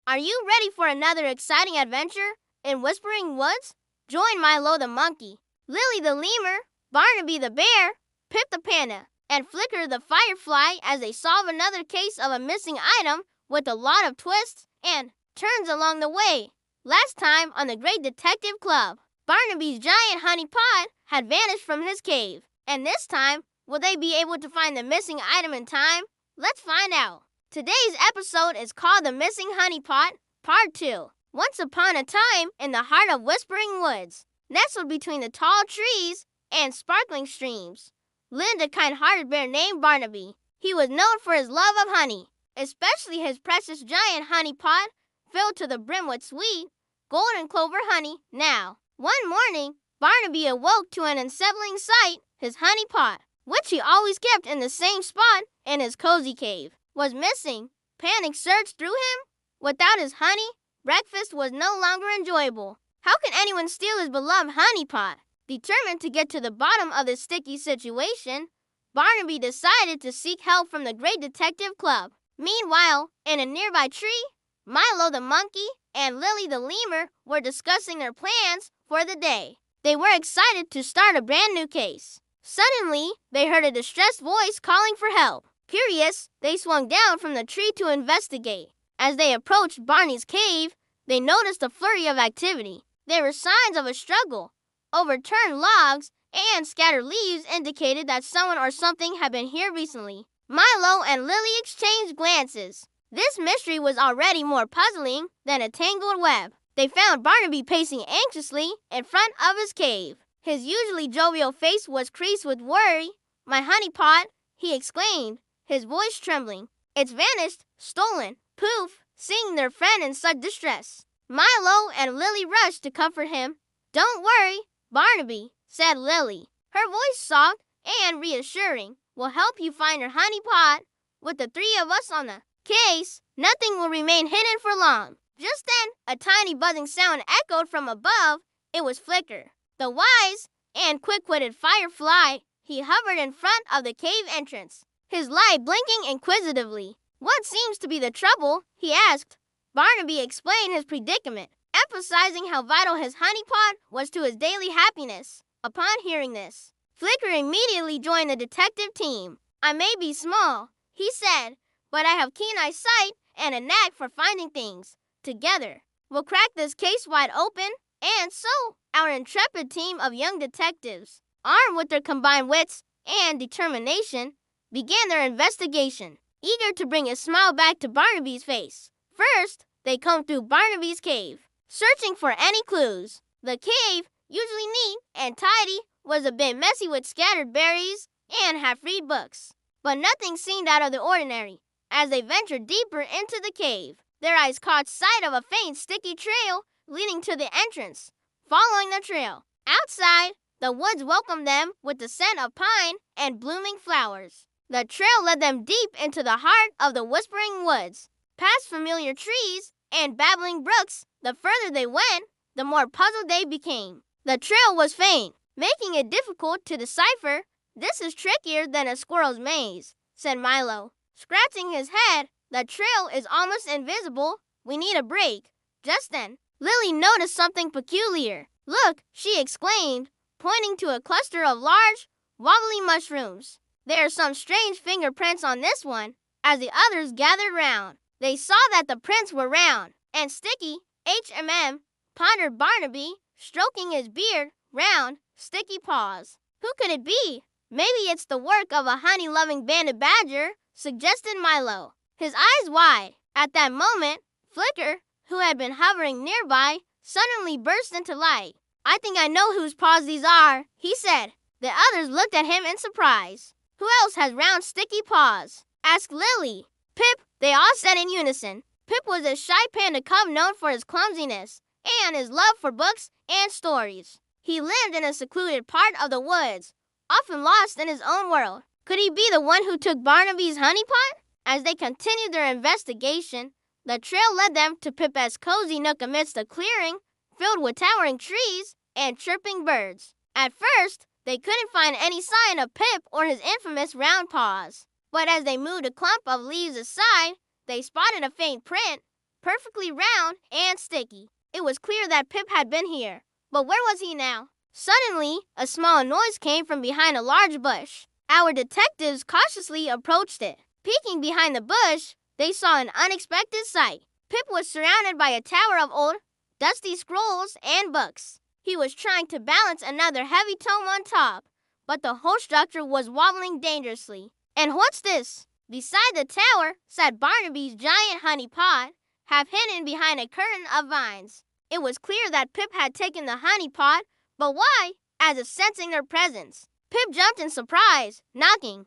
Are you ready for another exciting adventure in Whispering Woods? Join Milo the monkey, Lily the lemur, Barnaby the bear, Pip the panda, and Flicker the firefly as they solve another case of a missing item with a lot of twists and turns along the way. Last time on the Great Detective Club, Barnaby's giant honey pot had vanished from his cave. And this time, will they be able to find the missing item in time? Let's find out. Today's episode is called The Missing Honey Pot, Part 2. Once upon a time, in the heart of Whispering Woods, nestled between the tall trees and sparkling streams, lived a kind-hearted bear named Barnaby. He was known for his love of honey, especially his precious giant honey pot filled to the brim with sweet, golden clover honey. Now, one morning, Barnaby awoke to an unsettling sight. His honey pot, which he always kept in the same spot in his cozy cave, was missing. Panic surged through him. Without his honey, breakfast was no longer enjoyable. How can anyone steal his beloved honey pot? Determined to get to the bottom of this sticky situation, Barnaby decided to seek help from the Great Detective Club. Meanwhile, in a nearby tree, Milo the monkey and Lily the lemur were discussing their plans for the day. They were excited to start a brand new case. Suddenly, they heard a distressed voice calling for help. Curious, they swung down from the tree to investigate. As they approached Barney's cave, they noticed a flurry of activity. There were signs of a struggle. Overturned logs and scattered leaves indicated that someone or something had been here recently. Milo and Lily exchanged glances. This mystery was already more puzzling than a tangled web. They found Barnaby pacing anxiously in front of his cave. His usually jovial face was creased with worry. "My honey pot," he exclaimed, his voice trembling. "It's vanished, stolen, poof," seeing their friend in such distress. Milo and Lily rushed to comfort him. "Don't worry, Barnaby," said Lily, her voice soft and reassuring. "We'll help you find your honey pot. With the three of us on the case, nothing will remain hidden for long." Just then, a tiny buzzing sound echoed from above. It was Flicker, the wise and quick-witted firefly. He hovered in front of the cave entrance, his light blinking inquisitively. "What seems to be the trouble?" he asked. Barnaby explained his predicament, emphasizing how vital his honey pot was to his daily happiness. Upon hearing this, Flicker immediately joined the detective team. "I may be small," he said, "but I have keen eyesight and a knack for finding things. Together, we'll crack this case wide open." And so, our intrepid team of young detectives, armed with their combined wits and determination, began their investigation, eager to bring a smile back to Barnaby's face. First, they combed through Barnaby's cave, searching for any clues. The cave, usually neat and tidy, was a bit messy with scattered berries and half-read books. But nothing seemed out of the ordinary. As they ventured deeper into the cave, their eyes caught sight of a faint, sticky trail leading to the entrance. Following the trail, outside, the woods welcomed them with the scent of pine and blooming flowers. The trail led them deep into the heart of the Whispering Woods, past familiar trees and babbling brooks. The further they went, the more puzzled they became. The trail was faint, making it difficult to decipher. "This is trickier than a squirrel's maze," said Milo, scratching his head. "The trail is almost invisible. We need a break." Just then, Lily noticed something peculiar. "Look," she exclaimed, pointing to a cluster of large, wobbly mushrooms. "There are some strange fingerprints on this one." As the others gathered round, they saw that the prints were round and sticky. Pondered Barnaby, stroking his beard, round, sticky paws. "Who could it be?" "Maybe it's the work of a honey-loving banded badger," suggested Milo, his eyes wide. At that moment, Flicker, who had been hovering nearby, suddenly burst into light. "I think I know whose paws these are," he said. The others looked at him in surprise. "Who else has round, sticky paws?" asked Lily. "Pip," they all said in unison. Pip was a shy panda cub known for his clumsiness and his love for books and stories. He lived in a secluded part of the woods, often lost in his own world. Could he be the one who took Barnaby's honey pot? As they continued their investigation, the trail led them to Pip's cozy nook amidst a clearing filled with towering trees and chirping birds. At first, they couldn't find any sign of Pip or his infamous round paws. But as they moved a clump of leaves aside, they spotted a faint print, perfectly round and sticky. It was clear that Pip had been here. But where was he now? Suddenly, a small noise came from behind a large bush. Our detectives cautiously approached it. Peeking behind the bush, they saw an unexpected sight. Pip was surrounded by a tower of old, dusty scrolls and books. He was trying to balance another heavy tome on top, but the whole structure was wobbling dangerously. And what's this? Beside the tower sat Barnaby's giant honey pot, half hidden behind a curtain of vines. It was clear that Pip had taken the honey pot, but why? As if sensing their presence. Pip jumped in surprise, knocking.